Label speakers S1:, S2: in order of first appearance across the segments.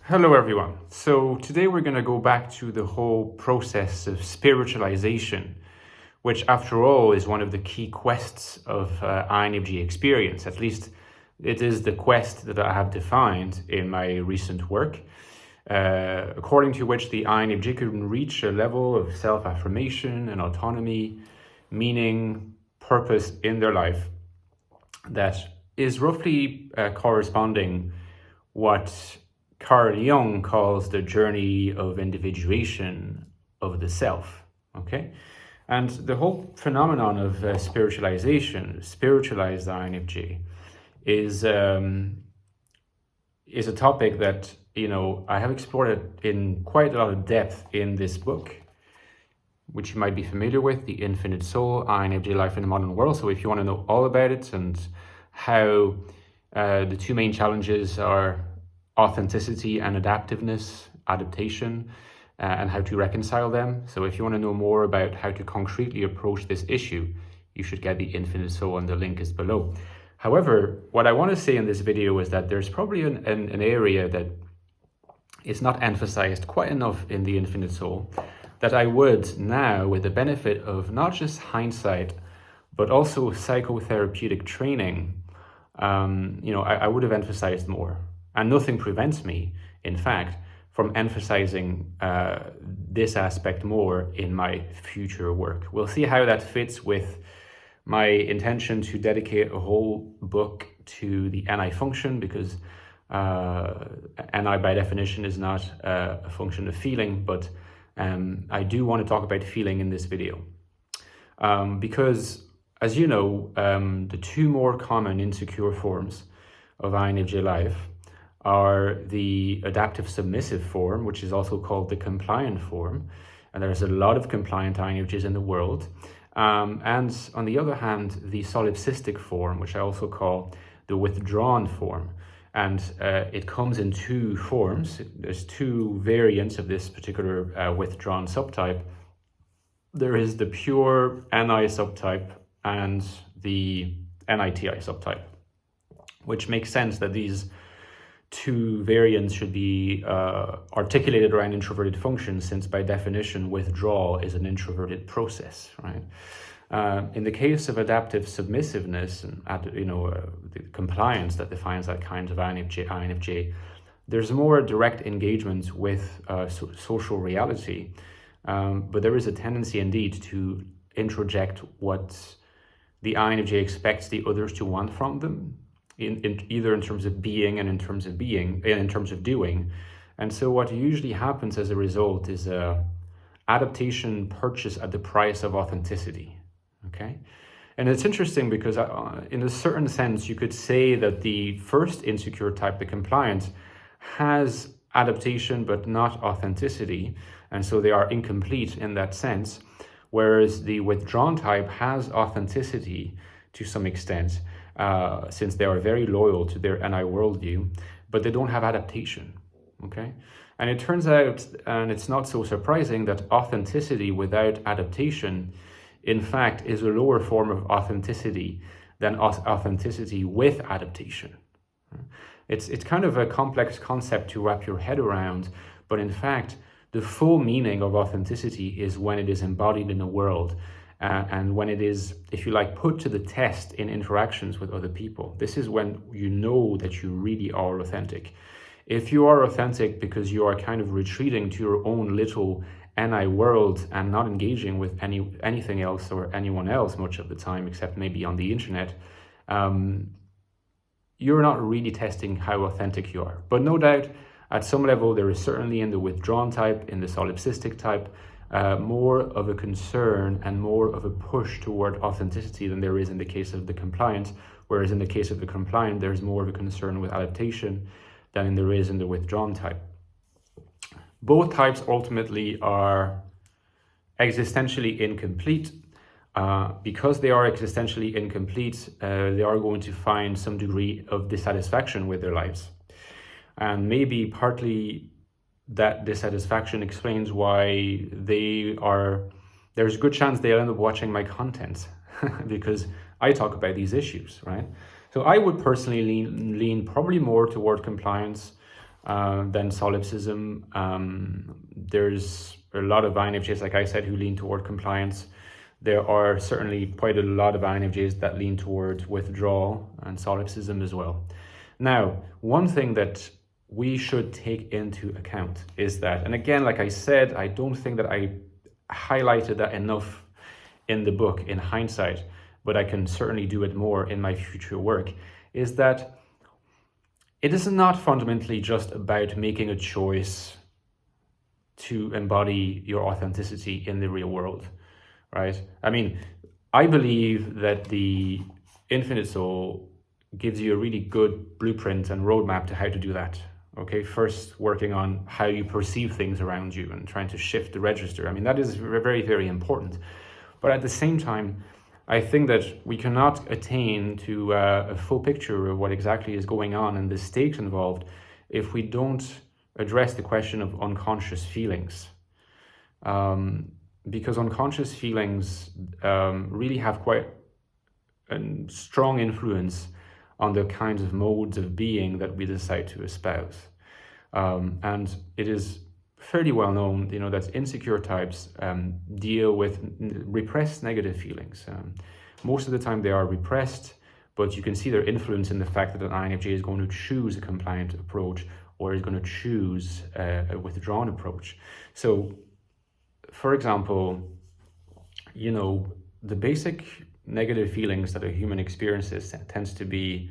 S1: Hello everyone. So today we're going to go back to the whole process of spiritualization, which after all is one of the key quests of INFJ experience. At least it is the quest that I have defined in my recent work, according to which the INFJ can reach a level of self-affirmation and autonomy, meaning, purpose in their life that is roughly corresponding what Carl Jung calls the journey of individuation of the self, okay? And the whole phenomenon of spiritualization, spiritualized INFJ, is a topic that, I have explored it in quite a lot of depth in this book, which you might be familiar with, The Infinite Soul, INFJ Life in the Modern World. So if you want to know all about it and how the two main challenges are authenticity and adaptation, and how to reconcile them. So if you want to know more about how to concretely approach this issue, you should get The Infinite Soul, and the link is below. However, what I want to say in this video is that there's probably an area that is not emphasized quite enough in The Infinite Soul, that I would now, with the benefit of not just hindsight, but also psychotherapeutic training, I would have emphasized more. And nothing prevents me, in fact, from emphasizing this aspect more in my future work. We'll see how that fits with my intention to dedicate a whole book to the NI function, because NI by definition is not a function of feeling, but I do want to talk about feeling in this video. Because, as you know, the two more common insecure forms of INFJ life are the adaptive submissive form, which is also called the compliant form. And there's a lot of compliant INFJs in the world. And on the other hand, the solipsistic form, which I also call the withdrawn form. And it comes in two forms. There's two variants of this particular withdrawn subtype. There is the pure NI subtype and the NITI subtype, which makes sense that these two variants should be articulated around introverted functions, since by definition withdrawal is an introverted process, right? In the case of adaptive submissiveness and the compliance that defines that kind of INFJ, there's more direct engagement with social reality, but there is a tendency indeed to introject what the INFJ expects the others to want from them, either in terms of being and in terms of doing. And so what usually happens as a result is adaptation purchased at the price of authenticity, okay? And it's interesting because in a certain sense, you could say that the first insecure type, the compliant, has adaptation but not authenticity, and so they are incomplete in that sense, whereas the withdrawn type has authenticity to some extent, since they are very loyal to their NI worldview, but they don't have adaptation, okay? And it turns out, and it's not so surprising, that authenticity without adaptation, in fact, is a lower form of authenticity than authenticity with adaptation. It's kind of a complex concept to wrap your head around, but in fact, the full meaning of authenticity is when it is embodied in the world, and when it is, if you like, put to the test in interactions with other people. This is when you know that you really are authentic. If you are authentic because you are kind of retreating to your own little NI world and not engaging with anything else or anyone else much of the time, except maybe on the internet, you're not really testing how authentic you are. But no doubt, at some level, there is certainly in the withdrawn type, in the solipsistic type, more of a concern and more of a push toward authenticity than there is in the case of the compliant, whereas in the case of the compliant, there's more of a concern with adaptation than there is in the withdrawn type. Both types ultimately are existentially incomplete. Because they are existentially incomplete, they are going to find some degree of dissatisfaction with their lives. And maybe partly that dissatisfaction explains why there's a good chance they'll end up watching my content because I talk about these issues, right? So I would personally lean probably more toward compliance, than solipsism. There's a lot of INFJs, like I said, who lean toward compliance. There are certainly quite a lot of INFJs that lean towards withdrawal and solipsism as well. Now, one thing that we should take into account is that, and again, like I said, I don't think that I highlighted that enough in the book in hindsight, but I can certainly do it more in my future work, is that it is not fundamentally just about making a choice to embody your authenticity in the real world, right? I mean, I believe that the Infinite Soul gives you a really good blueprint and roadmap to how to do that. Okay, first working on how you perceive things around you and trying to shift the register. I mean, that is very, very important. But at the same time, I think that we cannot attain to a full picture of what exactly is going on and the stakes involved if we don't address the question of unconscious feelings. Because unconscious feelings really have quite a strong influence on the kinds of modes of being that we decide to espouse. And it is fairly well known, that insecure types deal with repressed negative feelings. Most of the time they are repressed, but you can see their influence in the fact that an INFJ is going to choose a compliant approach or is going to choose a withdrawn approach. So, for example, the basic negative feelings that a human experiences tends to be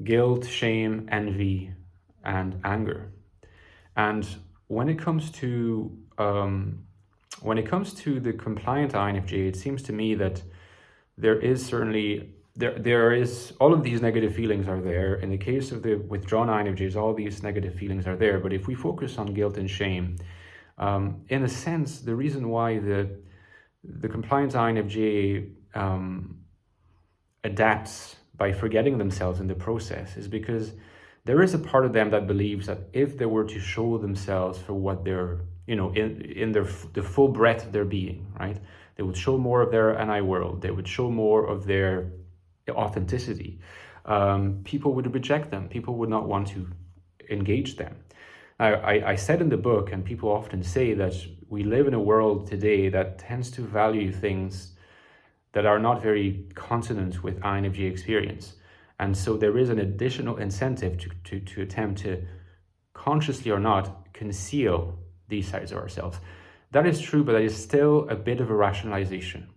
S1: guilt, shame, envy, and anger. And when it comes to the compliant INFJ, it seems to me that there is all of these negative feelings are there. In the case of the withdrawn INFJs, all these negative feelings are there. But if we focus on guilt and shame, in a sense, the reason why the compliant INFJ adapts by forgetting themselves in the process is because there is a part of them that believes that if they were to show themselves for what they're, in the full breadth of their being, right? They would show more of their and I world. They would show more of their authenticity. People would reject them. People would not want to engage them. Now, I said in the book, and people often say that we live in a world today that tends to value things that are not very consonant with INFJ experience. And so there is an additional incentive to attempt to, consciously or not, conceal these sides of ourselves. That is true, but that is still a bit of a rationalization.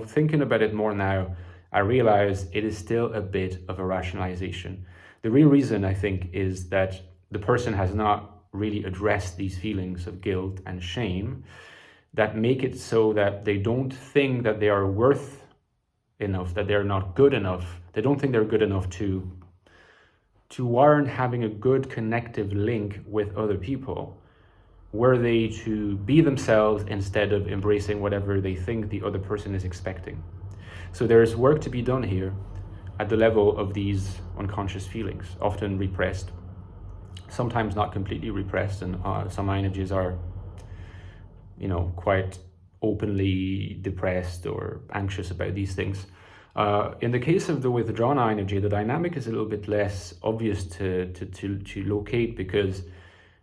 S1: Thinking about it more now, I realize it is still a bit of a rationalization. The real reason, I think, is that the person has not really addressed these feelings of guilt and shame that make it so that they don't think that they are worth enough, that they're not good enough. They don't think they're good enough to warrant having a good connective link with other people, were they to be themselves instead of embracing whatever they think the other person is expecting. So there's work to be done here at the level of these unconscious feelings, often repressed, sometimes not completely repressed, and some INFJs are, quite openly depressed or anxious about these things. In the case of the withdrawn INFJ, the dynamic is a little bit less obvious to locate because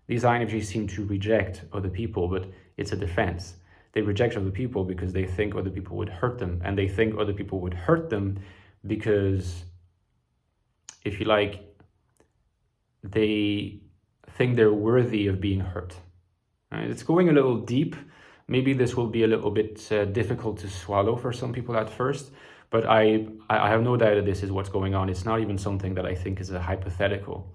S1: these INFJs seem to reject other people, but it's a defense. They reject other people because they think other people would hurt them, and they think other people would hurt them because, if you like, they think they're worthy of being hurt. It's going a little deep. Maybe this will be a little bit difficult to swallow for some people at first, but I have no doubt that this is what's going on. It's not even something that I think is a hypothetical.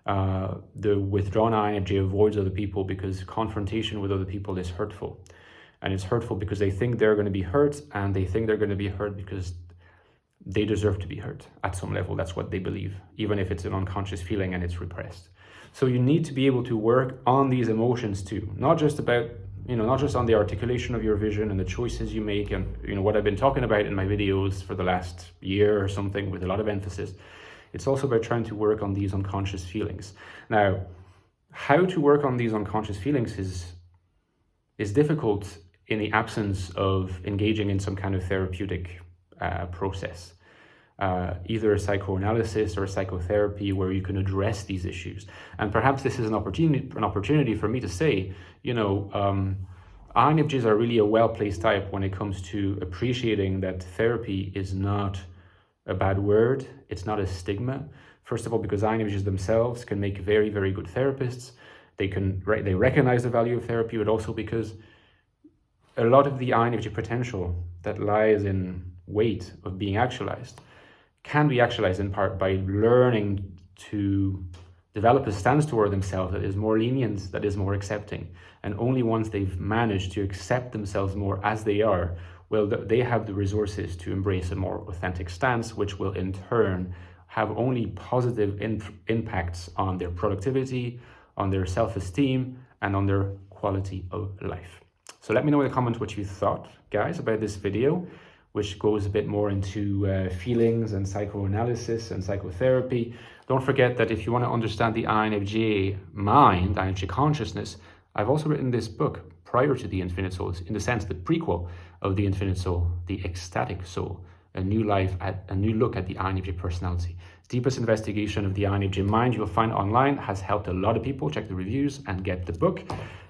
S1: The withdrawn INFJ avoids other people because confrontation with other people is hurtful. And it's hurtful because they think they're going to be hurt, and they think they're going to be hurt because they deserve to be hurt at some level. That's what they believe, even if it's an unconscious feeling and it's repressed. So you need to be able to work on these emotions too, not just about, not just on the articulation of your vision and the choices you make and, what I've been talking about in my videos for the last year or something with a lot of emphasis. It's also about trying to work on these unconscious feelings. Now, how to work on these unconscious feelings is difficult in the absence of engaging in some kind of therapeutic process. either a psychoanalysis or a psychotherapy where you can address these issues. And perhaps this is an opportunity for me to say, INFJs are really a well-placed type when it comes to appreciating that therapy is not a bad word, it's not a stigma. First of all, because INFJs themselves can make very, very good therapists. They recognize the value of therapy, but also because a lot of the INFJ potential that lies in wait of being actualized can be actualized in part by learning to develop a stance toward themselves that is more lenient, that is more accepting. And only once they've managed to accept themselves more as they are, will they have the resources to embrace a more authentic stance, which will in turn have only positive impacts on their productivity, on their self-esteem, and on their quality of life. So let me know in the comments what you thought, guys, about this video, which goes a bit more into feelings and psychoanalysis and psychotherapy. Don't forget that if you want to understand the INFJ mind, INFJ consciousness, I've also written this book prior to the Infinite Soul, in the sense the prequel of the Infinite Soul, the Ecstatic Soul, a new look at the INFJ personality. Deepest investigation of the INFJ mind you'll find online, has helped a lot of people. Check the reviews and get the book.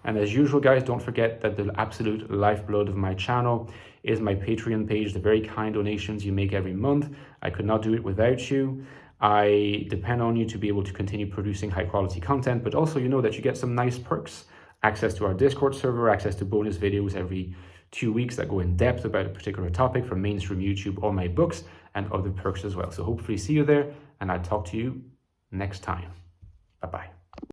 S1: And as usual, guys, don't forget that the absolute lifeblood of my channel is my Patreon page, the very kind donations you make every month. I could not do it without you. I depend on you to be able to continue producing high quality content, but also you know that you get some nice perks, access to our Discord server, access to bonus videos every 2 weeks that go in depth about a particular topic from mainstream YouTube or my books, and other perks as well. So hopefully see you there, and I'll talk to you next time. Bye-bye.